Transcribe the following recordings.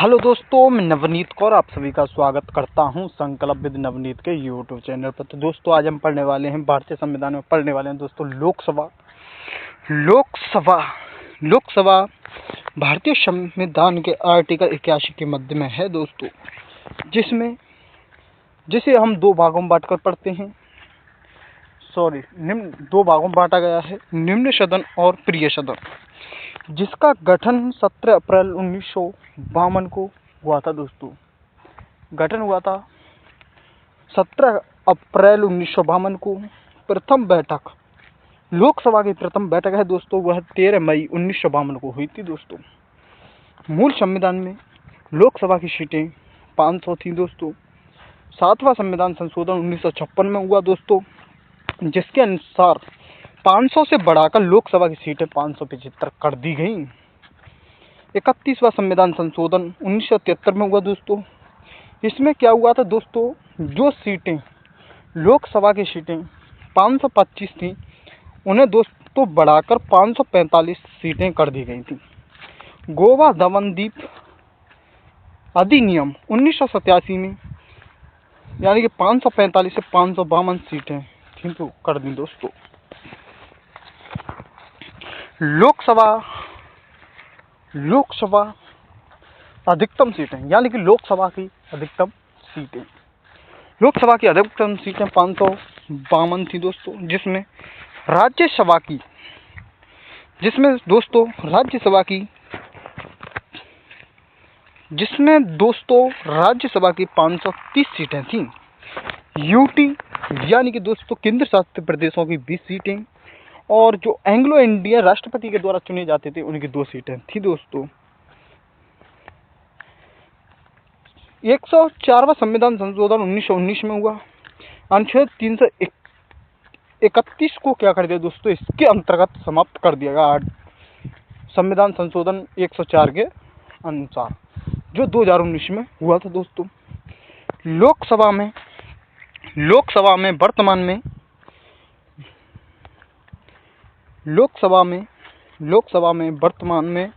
Hello दोस्तों, मैं नवनीत कौर आप सभी का स्वागत करता हूं संकल्प विद नवनीत के यूट्यूब चैनल पर। तो दोस्तों, आज हम पढ़ने वाले हैं भारतीय संविधान में पढ़ने वाले हैं दोस्तों लोकसभा लोकसभा लोकसभा भारतीय संविधान के आर्टिकल 81 के मध्य में है दोस्तों, जिसे हम दो भागों में बांटकर पढ़ते हैं। निम्न दो भागों में बांटा गया है, निम्न सदन और प्रिय सदन, जिसका गठन 17 अप्रैल 1952 को हुआ था दोस्तों। गठन हुआ था 17 अप्रैल 1952 को। प्रथम बैठक, लोकसभा की प्रथम बैठक है दोस्तों, वह 13 मई 1952 को हुई थी दोस्तों। मूल संविधान में लोकसभा की सीटें 500 थी दोस्तों। 7वां संविधान संशोधन 1956 में हुआ दोस्तों, जिसके अनुसार 500 से बढ़ाकर लोकसभा की सीटें 575 कर दी गई। 31वां संविधान संशोधन 1973 में हुआ दोस्तों। इसमें क्या हुआ था दोस्तों, जो सीटें लोकसभा की सीटें 525 थी, उन्हें दोस्तों बढ़ाकर 545 सीटें कर दी गई थी। गोवा दमन दीप अधिनियम 1987 में यानी कि 545 से 552 सीटें थी तो कर दी दोस्तों। लोकसभा अधिकतम सीटें यानी कि लोकसभा की अधिकतम सीटें 552 थी दोस्तों, जिसमें राज्यसभा की 530 सीटें थी। यूटी यानी कि दोस्तों केंद्र शासित प्रदेशों की 20 सीटें और जो एंग्लो इंडियन राष्ट्रपति के द्वारा चुने जाते थे उनकी 2 सीटें थी दोस्तों। 104वां संविधान संशोधन 1919 में हुआ। अनुच्छेद 331 को क्या कर दिया दोस्तों, इसके अंतर्गत समाप्त कर दिया गया संविधान संशोधन 104 के अनुसार, जो 2019 में हुआ था दोस्तों। लोकसभा में वर्तमान में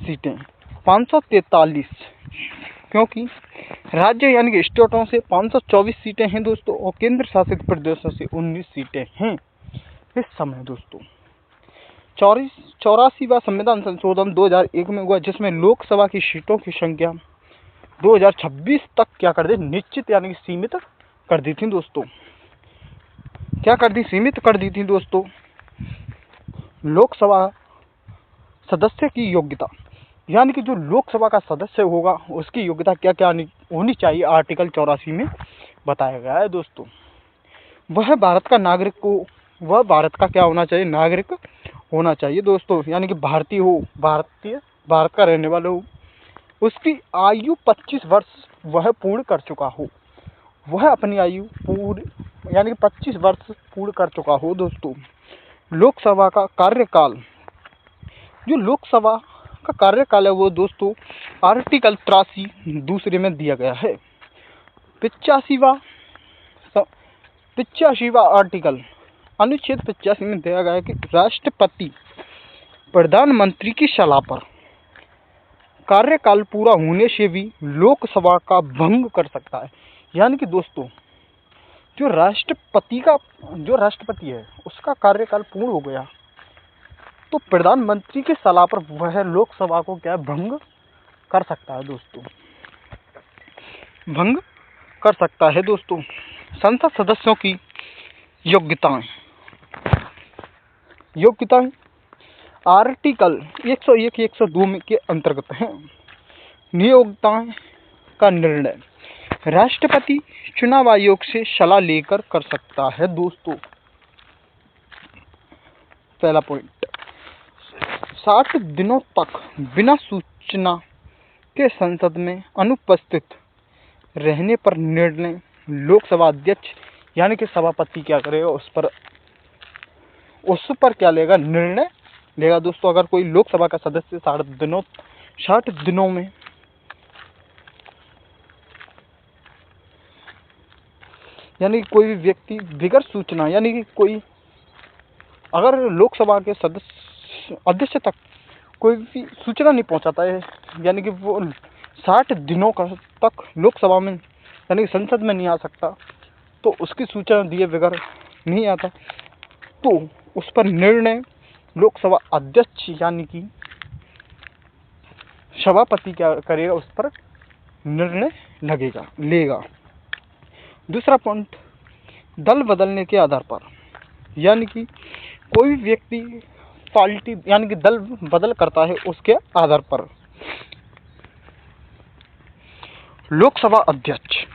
सीटें 543, क्योंकि राज्य यानी कि स्टेटों से 524 सीटें हैं दोस्तों और केंद्र शासित प्रदेशों से 19 सीटें हैं इस समय दोस्तों। 84वां संविधान संशोधन 2001 में हुआ, जिसमें लोकसभा की सीटों की संख्या 2026 तक क्या कर दी, निश्चित यानी कि सीमित कर दी थी दोस्तों। सीमित कर दी थी दोस्तों। लोकसभा सदस्य की योग्यता यानी कि जो लोकसभा का सदस्य होगा उसकी योग्यता क्या क्या होनी चाहिए, आर्टिकल 84 में बताया गया है दोस्तों। वह भारत का नागरिक होना चाहिए दोस्तों, यानी कि भारतीय हो, भारत का रहने वाला हो, उसकी आयु 25 वर्ष वह पूर्ण कर चुका हो, वह अपनी आयु यानी कि 25 वर्ष पूर्ण कर चुका हो दोस्तों। लोकसभा का कार्यकाल है वो दोस्तों आर्टिकल 83 दूसरे में दिया गया है। 85वां आर्टिकल अनुच्छेद 85 में दिया गया है कि राष्ट्रपति प्रधानमंत्री की सलाह पर कार्यकाल पूरा होने से भी लोकसभा का भंग कर सकता है। यानी कि दोस्तों जो राष्ट्रपति है उसका कार्यकाल पूर्ण हो गया तो प्रधानमंत्री की सलाह पर वह लोकसभा को क्या भंग कर सकता है दोस्तों। संसद सदस्यों की योग्यताएं आर्टिकल 101 102 के अंतर्गत हैं। नियोक्ताएं का निर्णय राष्ट्रपति चुनाव आयोग से सलाह लेकर कर सकता है दोस्तों। पहला पॉइंट, 60 दिनों तक बिना सूचना के संसद में अनुपस्थित रहने पर निर्णय लोकसभा अध्यक्ष यानी कि सभापति क्या करेगा, उस पर क्या लेगा, निर्णय लेगा दोस्तों। अगर कोई लोकसभा का सदस्य 60 दिनों में यानी कि कोई भी व्यक्ति बिगर सूचना यानी कि कोई अगर लोकसभा के सदस्य अध्यक्ष तक कोई भी सूचना नहीं पहुंचाता है, यानी कि वो 60 दिनों का तक लोकसभा में यानी संसद में नहीं आ सकता, तो उसकी सूचना दिए बगैर नहीं आता, तो उस पर निर्णय लोकसभा अध्यक्ष यानी कि सभापति क्या करेगा, उस पर निर्णय लेगा। दूसरा पॉइंट, दल बदलने के आधार पर, यानी कि कोई भी व्यक्ति पार्टी यानी कि दल बदल करता है उसके आधार पर। लोकसभा अध्यक्ष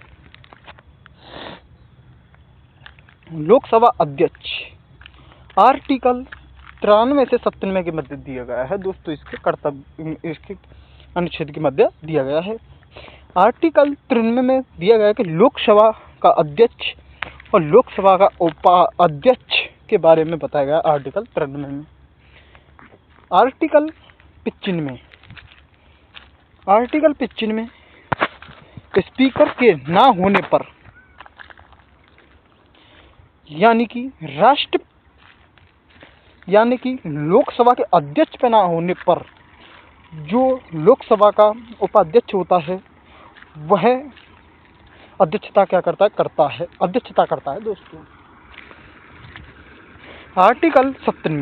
आर्टिकल 93 से 97 के मध्य दिया गया है दोस्तों, इसके अनुच्छेद के मध्य दिया गया है। आर्टिकल 93 में दिया गया है कि लोकसभा का अध्यक्ष और लोकसभा का उपाध्यक्ष के बारे में बताया गया आर्टिकल 93 में। आर्टिकल 95 में स्पीकर के ना होने पर, यानी कि लोकसभा के अध्यक्ष पे ना होने पर जो लोकसभा का उपाध्यक्ष होता है वह अध्यक्षता करता है दोस्तों। आर्टिकल 97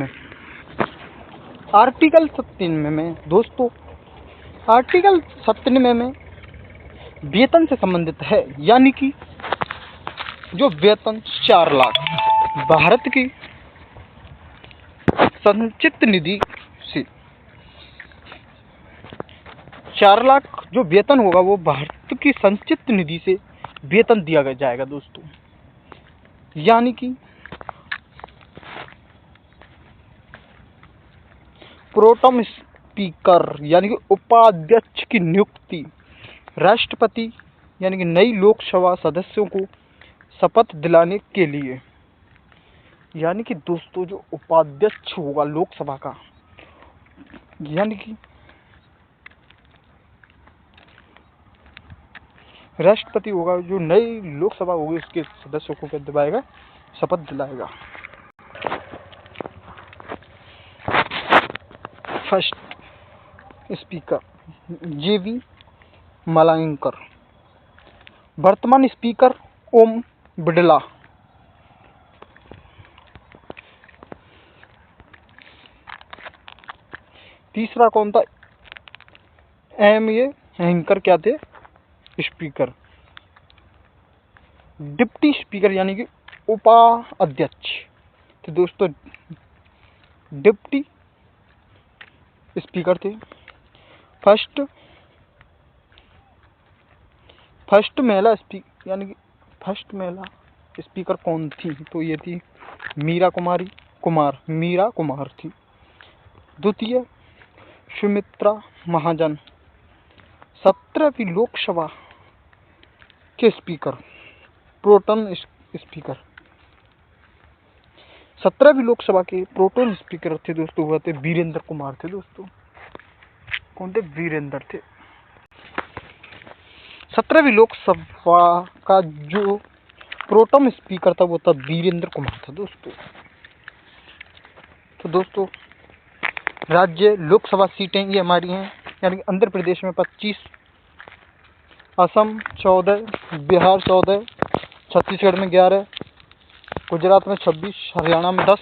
में दोस्तों, आर्टिकल 97 में वेतन से संबंधित है, यानी कि जो वेतन 4 लाख भारत की संचित निधि से 4 लाख जो वेतन होगा वो भारत की संचित निधि से वेतन दिया जाएगा दोस्तों। यानी कि प्रोटेम स्पीकर यानी कि उपाध्यक्ष की नियुक्ति राष्ट्रपति यानी कि नई लोकसभा सदस्यों को शपथ दिलाने के लिए, यानी कि दोस्तों जो उपाध्यक्ष होगा लोकसभा का, यानी कि राष्ट्रपति होगा, जो नई लोकसभा होगी उसके सदस्यों को क्या दिलाएगा, शपथ दिलाएगा। फर्स्ट स्पीकर JV मलाइंकर, वर्तमान स्पीकर ओम बिड़ला, तीसरा कौन था, MA हैंकर क्या थे, स्पीकर। डिप्टी स्पीकर यानी कि उपाध्यक्ष, तो दोस्तों डिप्टी स्पीकर थे। फर्स्ट महिला स्पीकर यानी कि फर्स्ट महिला स्पीकर कौन थी, तो ये थी मीरा कुमार थी। द्वितीय सुमित्रा महाजन, 17वीं लोकसभा के स्पीकर, प्रोटेम स्पीकर। 17वीं लोकसभा के प्रोटेम स्पीकर थे दोस्तों, हुए थे वीरेंद्र कुमार थे दोस्तों। कौन थे, वीरेंद्र थे। 17वीं लोकसभा का जो प्रोटेम स्पीकर था वो था वीरेंद्र कुमार था दोस्तों। तो दोस्तों राज्य लोकसभा सीटें ये हमारी हैं, यानी कि आंध्र प्रदेश में 25, असम 14, बिहार 14, छत्तीसगढ़ में 11, गुजरात में 26, हरियाणा में 10,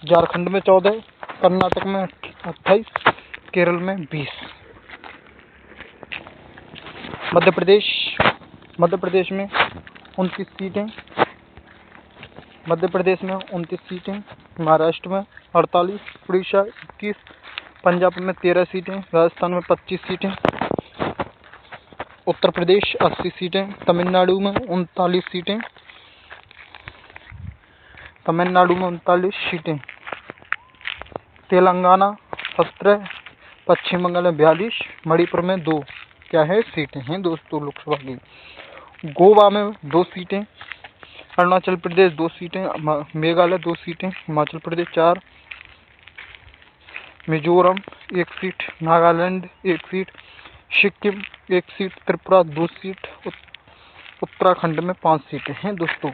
झारखंड में 14, कर्नाटक में 28, केरल में 20। मध्य प्रदेश में 29 सीटें, महाराष्ट्र में 48, उड़ीसा 21, पंजाब में 13 सीटें, राजस्थान में 25 सीटें, उत्तर प्रदेश 80 सीटें, तमिलनाडु में 39 सीटें, तेलंगाना 17, पश्चिम बंगाल में 42, मणिपुर में 2 सीटें हैं दोस्तों लोकसभा की। गोवा में 2 सीटें, अरुणाचल प्रदेश 2 सीटें, मेघालय 2 सीटें, Himachal Pradesh 4, Mizoram 1 seat, Nagaland 1 seat, Sikkim 1 seat, Tripura 2 seat, Uttarakhand में 5 सीटें हैं दोस्तों।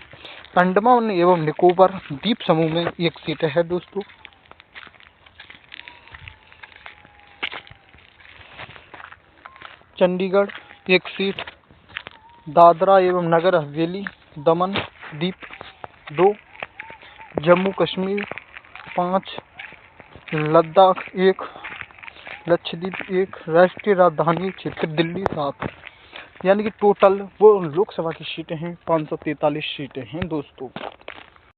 अंडमान एवं निकोबार द्वीप समूह में 1 सीट है दोस्तों। चंडीगढ़ 1 सीट, दादरा एवं नगर हवेली दमन दीप 2, जम्मू कश्मीर 5, लद्दाख 1, लक्षद्वीप 1, राष्ट्रीय राजधानी क्षेत्र दिल्ली 7। यानी कि टोटल वो लोकसभा की सीटें हैं 543 सीटें हैं दोस्तों।